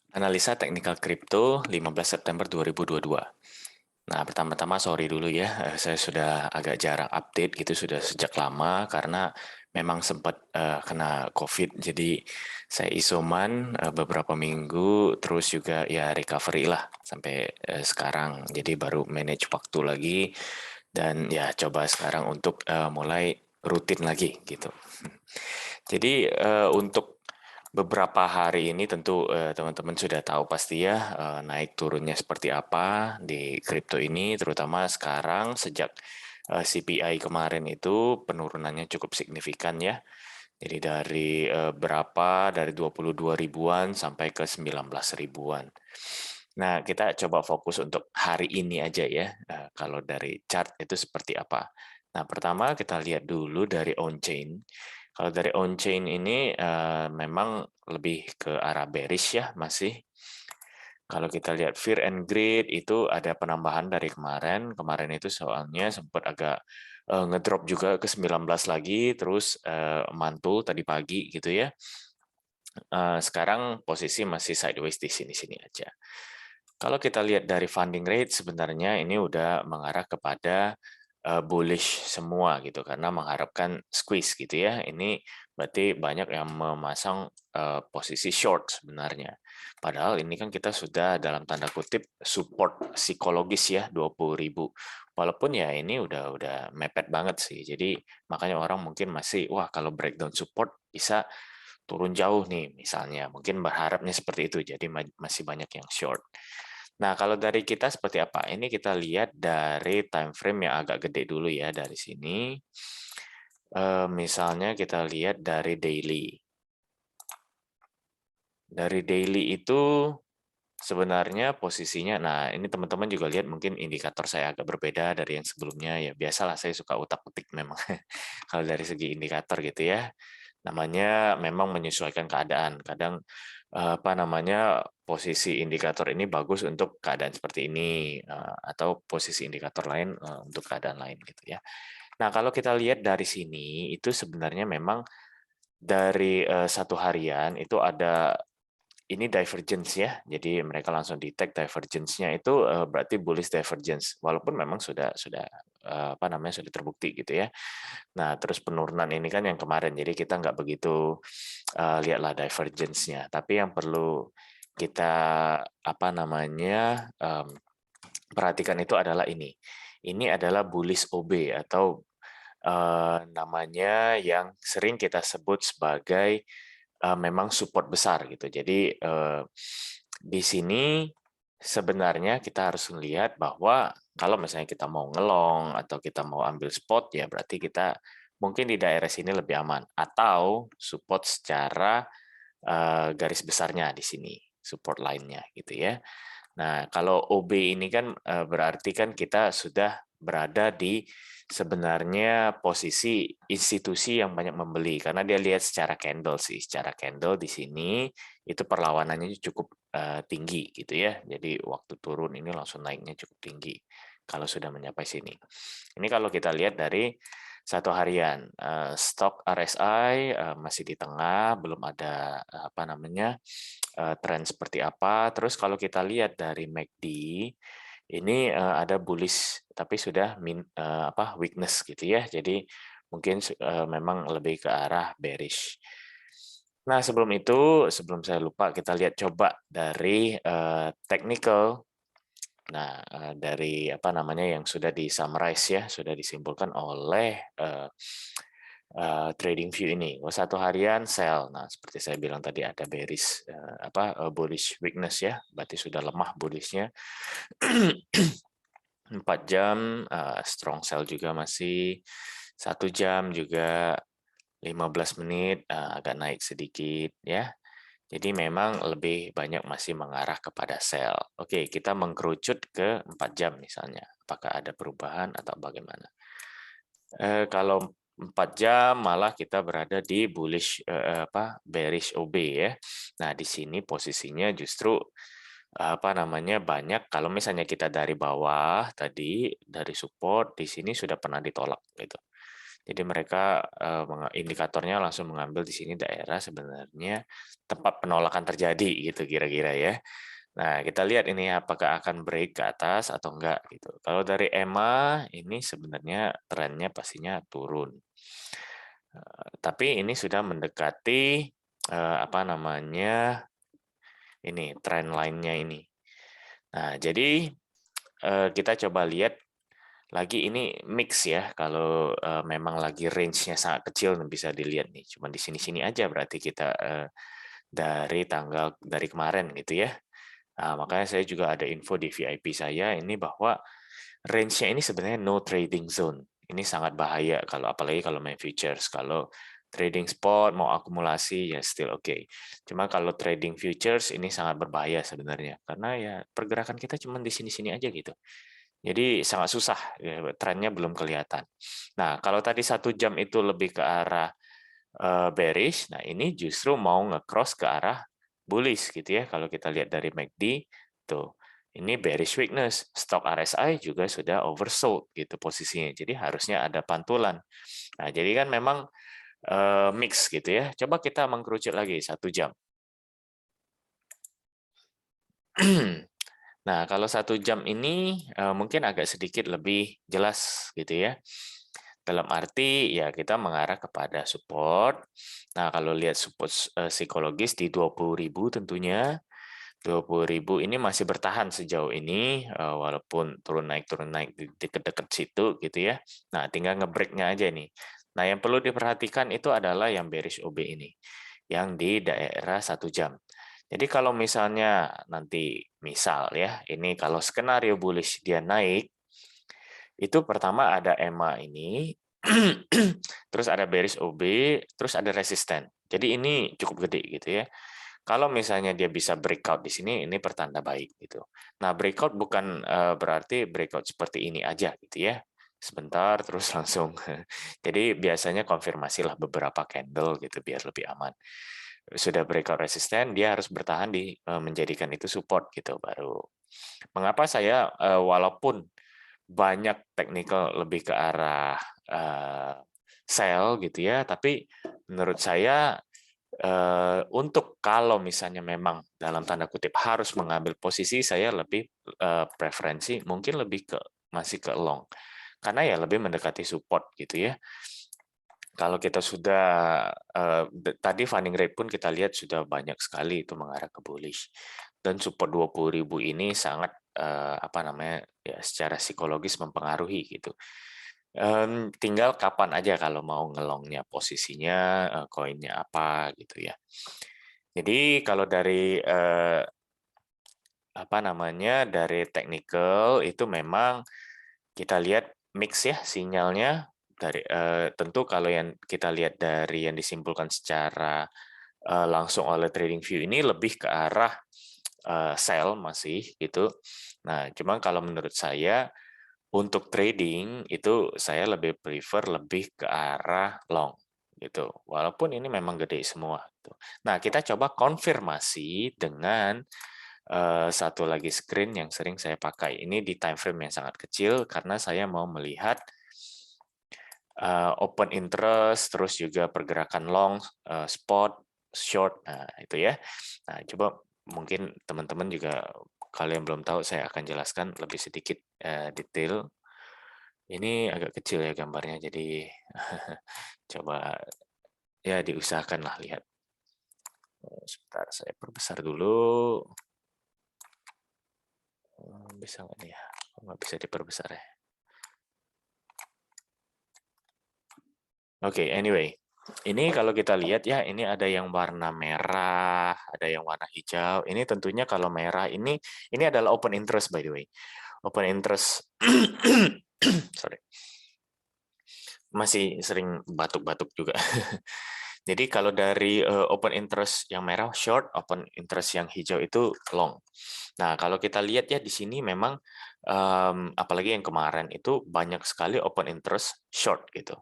Analisa teknikal kripto 15 September 2022. Nah, pertama-tama sorry dulu ya, saya sudah agak jarang update gitu, sudah sejak lama karena memang sempat kena COVID, jadi saya isoman beberapa minggu, terus juga ya recovery lah sampai sekarang, jadi baru manage waktu lagi dan ya coba sekarang untuk mulai rutin lagi gitu. Jadi untuk beberapa hari ini tentu teman-teman sudah tahu pasti ya naik turunnya seperti apa di kripto ini, terutama sekarang sejak CPI kemarin itu penurunannya cukup signifikan ya. Jadi dari dari 22 ribuan sampai ke 19 ribuan. Nah, kita coba fokus untuk hari ini aja ya. Kalau dari chart itu seperti apa. Nah, pertama kita lihat dulu dari on-chain. Kalau dari on-chain ini memang lebih ke arah bearish ya masih. Kalau kita lihat Fear and Greed itu ada penambahan dari kemarin. Kemarin itu soalnya sempat agak ngedrop juga ke 19 lagi, terus mantul tadi pagi gitu ya. Sekarang posisi masih sideways di sini-sini aja. Kalau kita lihat dari funding rate sebenarnya ini udah mengarah kepada bullish semua gitu karena mengharapkan squeeze gitu ya. Ini berarti banyak yang memasang posisi short sebenarnya. Padahal ini kan kita sudah dalam tanda kutip support psikologis ya 20.000. Walaupun ya ini udah mepet banget sih. Jadi makanya orang mungkin masih wah kalau breakdown support bisa turun jauh nih misalnya. Mungkin berharapnya seperti itu. Jadi masih banyak yang short. Nah, kalau dari kita seperti apa? Ini kita lihat dari time frame yang agak gede dulu ya dari sini. Misalnya kita lihat dari daily. Dari daily itu sebenarnya posisinya, nah ini teman-teman juga lihat mungkin indikator saya agak berbeda dari yang sebelumnya ya. Biasalah saya suka utak-utik memang kalau dari segi indikator gitu ya. Namanya memang menyesuaikan keadaan. Kadang apa namanya posisi indikator ini bagus untuk keadaan seperti ini atau posisi indikator lain untuk keadaan lain gitu ya. Nah, kalau kita lihat dari sini itu sebenarnya memang dari satu harian itu ada ini divergence ya. Jadi mereka langsung detect divergence-nya itu berarti bullish divergence. Walaupun memang sudah apa namanya sudah terbukti gitu ya. Nah, terus penurunan ini kan yang kemarin. Jadi kita nggak begitu lihatlah divergence-nya. Tapi yang perlu kita apa namanya perhatikan itu adalah ini. Ini adalah bullish OB atau namanya yang sering kita sebut sebagai memang support besar gitu. Jadi di sini sebenarnya kita harus melihat bahwa kalau misalnya kita mau ngelong atau kita mau ambil spot ya berarti kita mungkin di daerah sini lebih aman atau support secara garis besarnya di sini support line-nya gitu ya. Nah, kalau OB ini kan berarti kan kita sudah berada di sebenarnya posisi institusi yang banyak membeli karena dia lihat secara candle sih, secara candle di sini itu perlawanannya cukup tinggi gitu ya. Jadi waktu turun ini langsung naiknya cukup tinggi kalau sudah mencapai sini. Ini kalau kita lihat dari satu harian, stok RSI masih di tengah, belum ada apa namanya tren seperti apa. Terus kalau kita lihat dari MACD, ini ada bullish tapi sudah apa weakness gitu ya. Jadi mungkin memang lebih ke arah bearish. Nah, sebelum saya lupa, kita lihat coba dari technical. Nah, dari apa namanya yang sudah di-summarize ya, sudah disimpulkan oleh TradingView ini. Satu harian sell. Nah, seperti saya bilang tadi ada bearish bullish weakness ya, berarti sudah lemah bullishnya. 4 jam strong sell juga masih 1 jam juga 15 menit agak naik sedikit ya. Jadi memang lebih banyak masih mengarah kepada sell. Oke, kita mengkerucut ke 4 jam misalnya. Apakah ada perubahan atau bagaimana? Kalau 4 jam malah kita berada di bullish bearish OB ya. Nah, di sini posisinya justru apa namanya banyak kalau misalnya kita dari bawah tadi dari support di sini sudah pernah ditolak gitu. Jadi mereka indikatornya langsung mengambil di sini daerah sebenarnya tempat penolakan terjadi gitu kira-kira ya. Nah, kita lihat ini apakah akan break ke atas atau enggak gitu. Kalau dari EMA ini sebenarnya trennya pastinya turun. Tapi ini sudah mendekati apa namanya? Ini tren lainnya ini. Nah, jadi kita coba lihat lagi ini mix ya. Kalau memang lagi range-nya sangat kecil bisa dilihat nih. Cuma di sini-sini aja berarti kita dari kemarin gitu ya. Nah, makanya saya juga ada info di VIP saya ini bahwa range-nya ini sebenarnya no trading zone. Ini sangat bahaya kalau apalagi kalau main futures. Kalau trading spot mau akumulasi ya still oke. Cuma kalau trading futures ini sangat berbahaya sebenarnya karena ya pergerakan kita cuma di sini-sini aja gitu. Jadi sangat susah, ya, trennya belum kelihatan. Nah, kalau tadi 1 jam itu lebih ke arah bearish, nah ini justru mau nge-cross ke arah bullish gitu ya. Kalau kita lihat dari MACD, tuh ini bearish weakness, stok RSI juga sudah oversold gitu posisinya. Jadi harusnya ada pantulan. Nah, jadi kan memang mix gitu ya. Coba kita mengkerucut lagi 1 jam. Nah, kalau 1 jam ini mungkin agak sedikit lebih jelas gitu ya. Dalam arti ya kita mengarah kepada support. Nah, kalau lihat support psikologis di 20.000 tentunya. 20.000 ini masih bertahan sejauh ini walaupun turun naik di dekat-dekat situ gitu ya. Nah, tinggal ngebreaknya aja nih. Nah, yang perlu diperhatikan itu adalah yang bearish OB ini, yang di daerah 1 jam. Jadi kalau misalnya nanti misal ya, ini kalau skenario bullish dia naik, itu pertama ada EMA ini, terus ada bearish OB, terus ada resisten. Jadi ini cukup gede gitu ya. Kalau misalnya dia bisa breakout di sini, ini pertanda baik gitu. Nah, breakout bukan berarti breakout seperti ini aja gitu ya. Sebentar terus langsung. Jadi biasanya konfirmasilah beberapa candle gitu biar lebih aman. Sudah breakout resisten, dia harus bertahan di menjadikan itu support gitu baru. Mengapa saya walaupun banyak technical lebih ke arah sell gitu ya, tapi menurut saya untuk kalau misalnya memang dalam tanda kutip harus mengambil posisi, saya lebih preferensi mungkin lebih ke masih ke long. Karena ya lebih mendekati support gitu ya. Kalau kita sudah tadi funding rate pun kita lihat sudah banyak sekali itu mengarah ke bullish. Dan support 20.000 ini sangat apa namanya ya secara psikologis mempengaruhi gitu. Tinggal kapan aja kalau mau ngelongnya posisinya, koinnya apa gitu ya. Jadi kalau dari apa namanya dari technical itu memang kita lihat mix ya sinyalnya dari tentu kalau yang kita lihat dari yang disimpulkan secara langsung oleh TradingView ini lebih ke arah sell masih gitu. Nah, cuma kalau menurut saya untuk trading itu saya lebih prefer lebih ke arah long gitu. Walaupun ini memang gede semua gitu. Nah, kita coba konfirmasi dengan satu lagi screen yang sering saya pakai. Ini di time frame yang sangat kecil karena saya mau melihat open interest, terus juga pergerakan long, spot, short, nah itu ya. Nah, coba mungkin teman-teman juga kalau yang belum tahu saya akan jelaskan lebih sedikit detail. Ini agak kecil ya gambarnya, jadi coba ya diusahakan lah lihat. Sebentar, saya perbesar dulu. Bisa nggak nih ya? Nggak bisa diperbesar ya. Oke, anyway. Ini kalau kita lihat ya, ini ada yang warna merah, ada yang warna hijau. Ini tentunya kalau merah ini adalah open interest by the way. Open interest, sorry, masih sering batuk-batuk juga. Jadi kalau dari open interest yang merah short, open interest yang hijau itu long. Nah kalau kita lihat ya di sini memang apalagi yang kemarin itu banyak sekali open interest short gitu.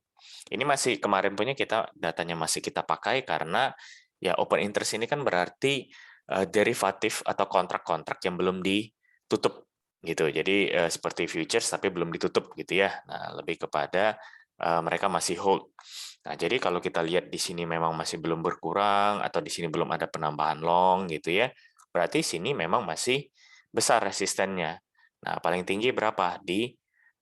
Ini masih kemarin punya kita datanya masih kita pakai karena ya open interest ini kan berarti derivatif atau kontrak-kontrak yang belum ditutup gitu. Jadi seperti futures tapi belum ditutup gitu ya. Nah, lebih kepada mereka masih hold. Nah, jadi kalau kita lihat di sini memang masih belum berkurang atau di sini belum ada penambahan long gitu ya, berarti sini memang masih besar resistennya. Nah, paling tinggi berapa? Di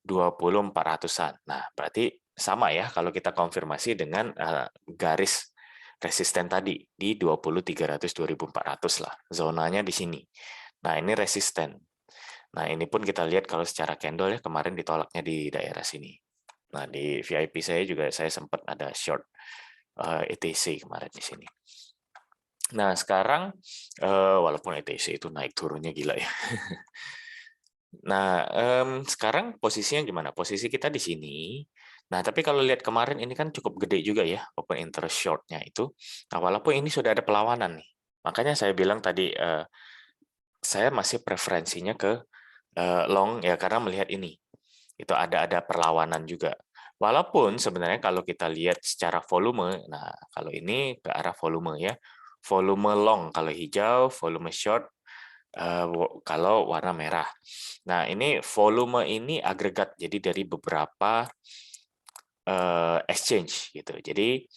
20.400-an. Nah, berarti sama ya kalau kita konfirmasi dengan garis resisten tadi di 20.300 20.400 lah. Zonanya di sini. Nah, ini resisten. Nah, ini pun kita lihat kalau secara candle ya kemarin ditolaknya di daerah sini. Nah, di VIP saya juga saya sempat ada short ETC kemarin di sini. Nah, sekarang walaupun ETC itu naik turunnya gila ya. Nah, sekarang posisinya gimana? Posisi kita di sini. Nah, tapi kalau lihat kemarin ini kan cukup gede juga ya open interest short-nya itu. Nah, walaupun ini sudah ada perlawanan nih. Makanya saya bilang tadi saya masih preferensinya ke long ya karena melihat ini. Itu ada perlawanan juga. Walaupun sebenarnya kalau kita lihat secara volume, nah kalau ini ke arah volume ya. Volume long kalau hijau, volume short kalau warna merah. Nah, ini volume ini agregat, jadi dari beberapa exchange gitu. Jadi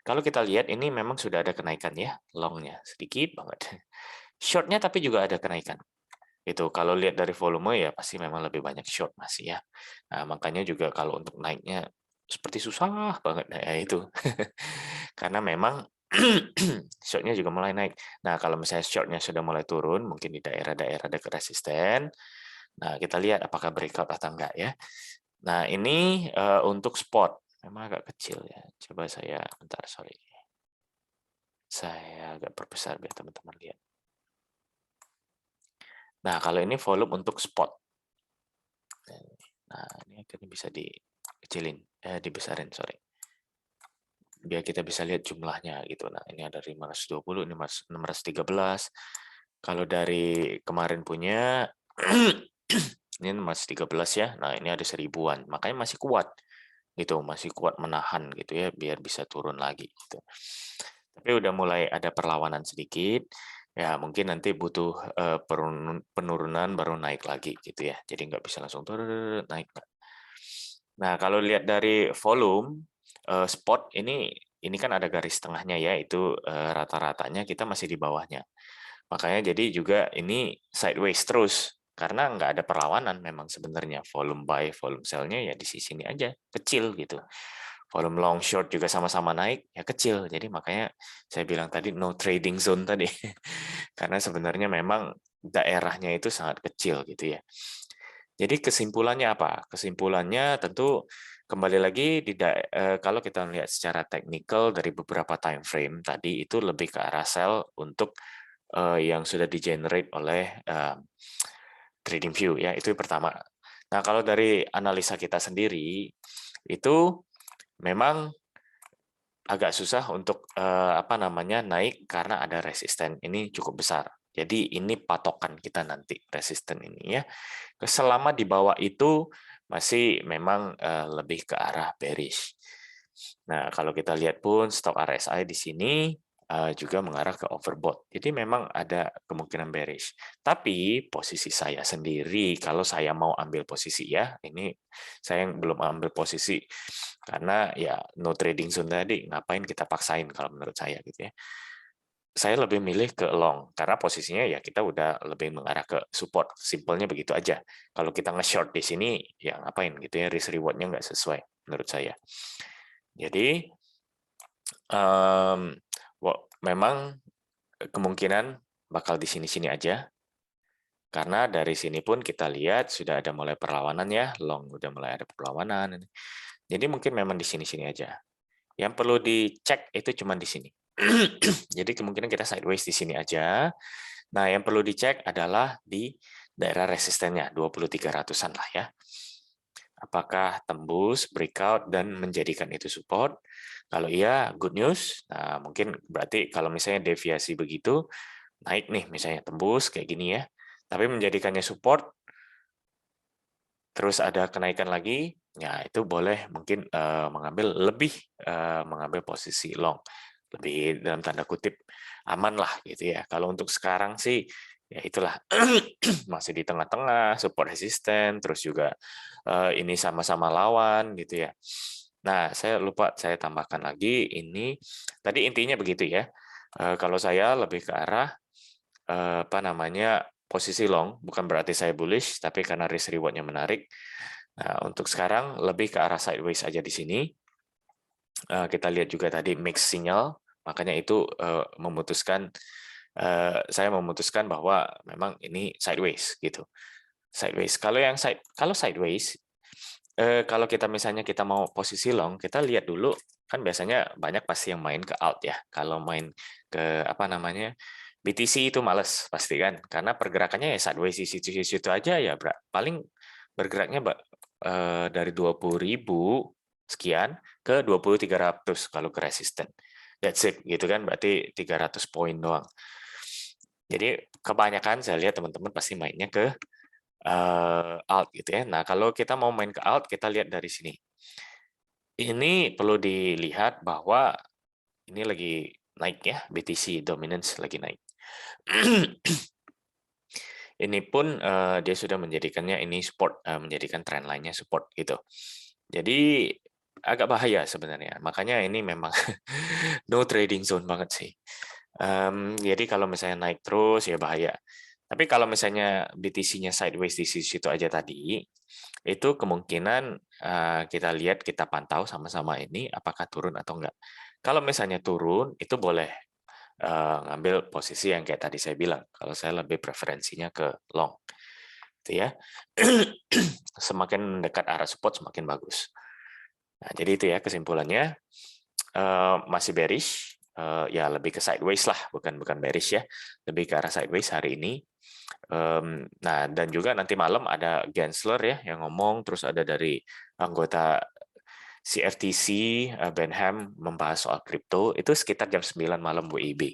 kalau kita lihat ini memang sudah ada kenaikan ya, longnya sedikit banget. Shortnya tapi juga ada kenaikan. Itu kalau lihat dari volume ya pasti memang lebih banyak short masih ya. Nah, makanya juga kalau untuk naiknya seperti susah banget nah, ya itu. Karena memang shortnya juga mulai naik. Nah, kalau misalnya shortnya sudah mulai turun, mungkin di daerah-daerah dekat resisten, nah kita lihat apakah breakout atau enggak ya. Nah, ini untuk spot. Memang agak kecil ya. Coba saya, bentar, sorry. Saya agak perbesar biar teman-teman lihat. Nah, kalau ini volume untuk spot. Nah, ini akhirnya bisa dikecilin, dibesarin, sorry. Biar kita bisa lihat jumlahnya gitu. Nah, ini ada 520, ini 613. Kalau dari kemarin punya, ini 613 ya. Nah, ini ada 1000-an. Makanya masih kuat gitu, masih kuat menahan gitu ya, biar bisa turun lagi gitu. Tapi udah mulai ada perlawanan sedikit. Ya, mungkin nanti butuh penurunan baru naik lagi gitu ya. Jadi nggak bisa langsung naik. Nah, kalau lihat dari volume spot ini kan ada garis tengahnya ya, itu rata-ratanya kita masih di bawahnya. Makanya jadi juga ini sideways terus karena nggak ada perlawanan memang sebenarnya volume buy, volume sell-nya ya di sini aja kecil gitu. Volume long short juga sama-sama naik ya kecil. Jadi makanya saya bilang tadi no trading zone tadi. Karena sebenarnya memang daerahnya itu sangat kecil gitu ya. Jadi kesimpulannya apa? Kesimpulannya tentu kembali lagi kalau kita melihat secara teknikal dari beberapa time frame tadi itu lebih ke arah sell untuk yang sudah di-generate oleh TradingView ya, itu yang pertama. Nah, kalau dari analisa kita sendiri itu memang agak susah untuk apa namanya naik karena ada resisten ini cukup besar. Jadi ini patokan kita nanti resisten ini ya. Selama di bawah itu masih memang lebih ke arah bearish. Nah, kalau kita lihat pun stok RSI di sini juga mengarah ke overbought. Jadi memang ada kemungkinan bearish. Tapi posisi saya sendiri, kalau saya mau ambil posisi ya, ini saya yang belum ambil posisi karena ya no trading zone tadi ngapain kita paksain kalau menurut saya gitu ya. Saya lebih milih ke long karena posisinya ya kita udah lebih mengarah ke support. Simpelnya begitu aja. Kalau kita nge-short di sini ya ngapain gitu ya, risk rewardnya nggak sesuai menurut saya. Jadi memang kemungkinan bakal di sini-sini aja. Karena dari sini pun kita lihat sudah ada mulai perlawanan ya, long udah mulai ada perlawanan. Jadi mungkin memang di sini-sini aja. Yang perlu dicek itu cuma di sini. Jadi kemungkinan kita sideways di sini aja. Nah, yang perlu dicek adalah di daerah resistennya, 2300-an lah ya. Apakah tembus, breakout, dan menjadikan itu support? Kalau iya, good news. Nah, mungkin berarti kalau misalnya deviasi begitu, naik nih, misalnya tembus kayak gini ya. Tapi menjadikannya support, terus ada kenaikan lagi, ya itu boleh mungkin mengambil posisi long, lebih dalam tanda kutip aman lah gitu ya. Kalau untuk sekarang sih ya itulah masih di tengah-tengah support resisten, terus juga ini sama-sama lawan gitu ya. Nah, saya lupa saya tambahkan lagi ini, tadi intinya begitu ya. Kalau saya lebih ke arah, apa namanya, posisi long, bukan berarti saya bullish, tapi karena risk reward-nya menarik. Nah, untuk sekarang lebih ke arah sideways aja di sini. Kita lihat juga tadi mix sinyal, makanya itu saya memutuskan bahwa memang ini sideways gitu. Sideways. Kalau sideways, kalau kita misalnya kita mau posisi long, kita lihat dulu kan biasanya banyak pasti yang main ke alt ya. Kalau main ke apa namanya BTC itu males pasti kan, karena pergerakannya ya sideways di situ-situ aja ya, paling bergeraknya dari 20.000 sekian ke 20.300 kalau ke resisten. That's it gitu kan, berarti 300 poin doang. Jadi kebanyakan saya lihat teman-teman pasti mainnya ke alt gitu ya. Nah, kalau kita mau main ke alt, kita lihat dari sini. Ini perlu dilihat bahwa ini lagi naik ya, BTC dominance lagi naik. Ini pun dia sudah menjadikannya ini support, menjadikan trend line-nya support gitu. Jadi agak bahaya sebenarnya. Makanya ini memang no trading zone banget sih. Jadi kalau misalnya naik terus ya bahaya. Tapi kalau misalnya BTC-nya sideways di situ aja tadi, itu kemungkinan kita lihat, kita pantau sama-sama ini apakah turun atau enggak. Kalau misalnya turun, itu boleh ngambil posisi yang kayak tadi saya bilang. Kalau saya lebih preferensinya ke long, gitu ya. Semakin dekat arah support semakin bagus. Nah, jadi itu ya kesimpulannya. Masih bearish, ya lebih ke sideways lah, bukan bearish ya, lebih ke arah sideways hari ini. Nah, dan juga nanti malam ada Gensler ya yang ngomong, terus ada dari anggota CFTC, Benham membahas soal kripto, itu sekitar jam 9 malam WIB.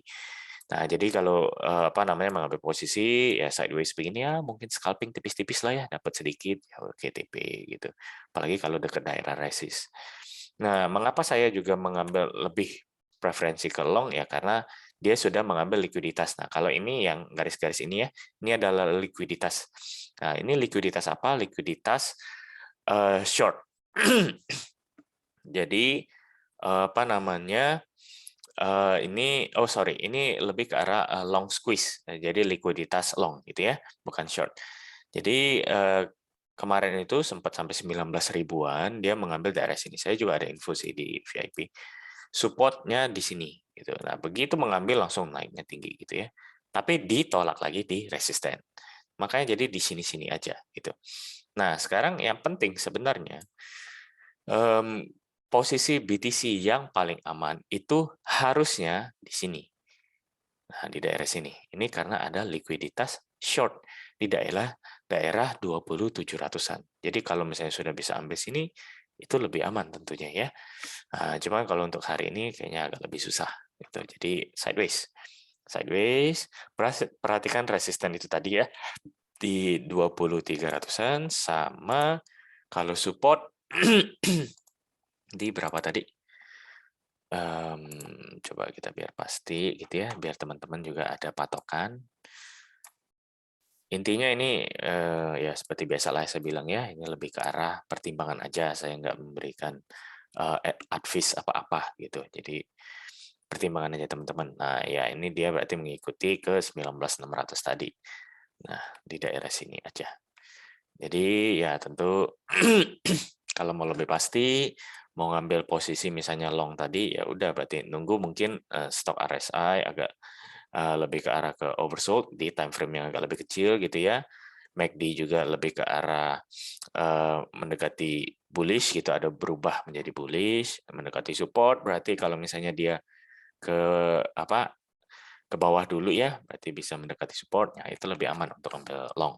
Nah, jadi kalau apa namanya mengambil posisi ya sideways begini ya mungkin scalping tipis-tipis lah ya, dapat sedikit ya KTP gitu. Apalagi kalau dekat daerah resist. Nah, mengapa saya juga mengambil lebih preferensi ke long ya karena dia sudah mengambil likuiditas. Nah, kalau ini yang garis-garis ini ya, ini adalah likuiditas. Nah, ini likuiditas apa? Likuiditas short. Jadi apa namanya? Ini sorry, ini lebih ke arah long squeeze. Jadi likuiditas long gitu ya, bukan short. Jadi kemarin itu sempat sampai 19 ribuan, dia mengambil daerah sini. Saya juga ada info sih di VIP. Supportnya di sini gitu. Nah, begitu mengambil langsung naiknya tinggi gitu ya. Tapi ditolak lagi di resisten. Makanya jadi di sini-sini aja gitu. Nah, sekarang yang penting sebenarnya posisi BTC yang paling aman itu harusnya di sini. Nah, di daerah sini. Ini karena ada likuiditas short di daerah 2700-an. Jadi kalau misalnya sudah bisa ambil sini, itu lebih aman tentunya ya. Nah, cuman kalau untuk hari ini kayaknya agak lebih susah. Gitu. Jadi sideways. Sideways, perhatikan resisten itu tadi ya, di 2300-an, sama kalau support di berapa tadi? Coba kita biar pasti gitu ya, biar teman-teman juga ada patokan. Intinya ini ya seperti biasalah saya bilang ya, ini lebih ke arah pertimbangan aja, saya nggak memberikan advice apa-apa gitu. Jadi pertimbangan aja teman-teman. Nah ya ini dia berarti mengikuti ke 19.600 tadi. Nah di daerah sini aja. Jadi ya tentu kalau mau lebih pasti, mau ngambil posisi misalnya long tadi, ya udah berarti nunggu mungkin stok RSI agak lebih ke arah ke oversold di time frame yang agak lebih kecil gitu ya. MACD juga lebih ke arah mendekati bullish gitu, ada berubah menjadi bullish, mendekati support. Berarti kalau misalnya dia ke apa ke bawah dulu ya, berarti bisa mendekati support. Ya itu lebih aman untuk ambil long.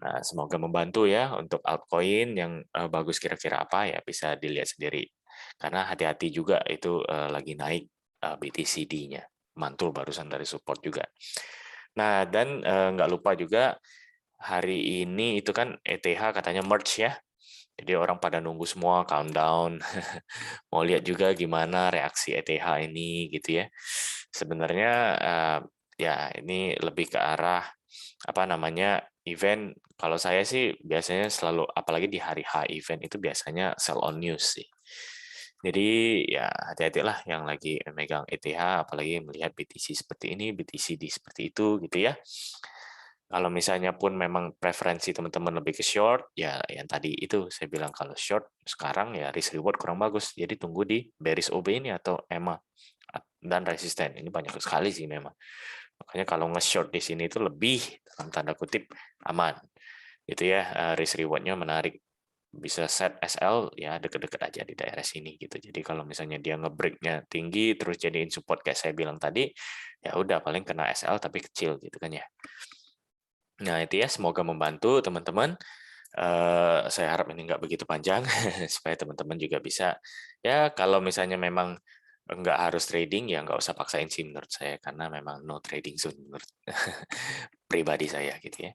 Nah, semoga membantu ya untuk altcoin yang bagus kira-kira apa ya bisa dilihat sendiri. Karena hati-hati juga itu lagi naik BTCD-nya. Mantul barusan dari support juga. Nah, dan nggak lupa juga hari ini itu kan ETH katanya merge ya. Jadi orang pada nunggu semua countdown. Mau lihat juga gimana reaksi ETH ini gitu ya. Sebenarnya ya ini lebih ke arah apa namanya event. Kalau saya sih biasanya selalu apalagi di hari H event itu biasanya sell on news sih. Jadi ya hati-hatilah yang lagi megang ETH, apalagi melihat BTC seperti ini, BTC di seperti itu gitu ya. Kalau misalnya pun memang preferensi teman-teman lebih ke short, ya yang tadi itu saya bilang kalau short sekarang ya risk reward kurang bagus. Jadi tunggu di bearish OB ini atau EMA dan resisten. Ini banyak sekali sih memang. Makanya kalau nge-short di sini itu lebih dalam tanda kutip aman. Itu ya risk rewardnya menarik, bisa set SL ya deket-deket aja di daerah sini gitu. Jadi kalau misalnya dia nge-breaknya tinggi terus jadiin support kayak saya bilang tadi, ya udah paling kena SL tapi kecil gitu kan ya. Nah itu ya semoga membantu teman-teman. Saya harap ini nggak begitu panjang supaya teman-teman juga bisa ya kalau misalnya memang nggak harus trading ya nggak usah paksain sih menurut saya karena memang no trading zone menurut pribadi saya gitu ya.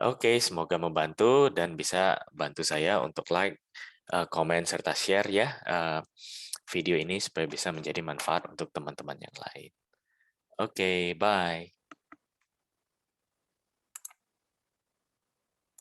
Oke, semoga membantu dan bisa bantu saya untuk like, komen, serta share ya video ini supaya bisa menjadi manfaat untuk teman-teman yang lain. Oke, bye.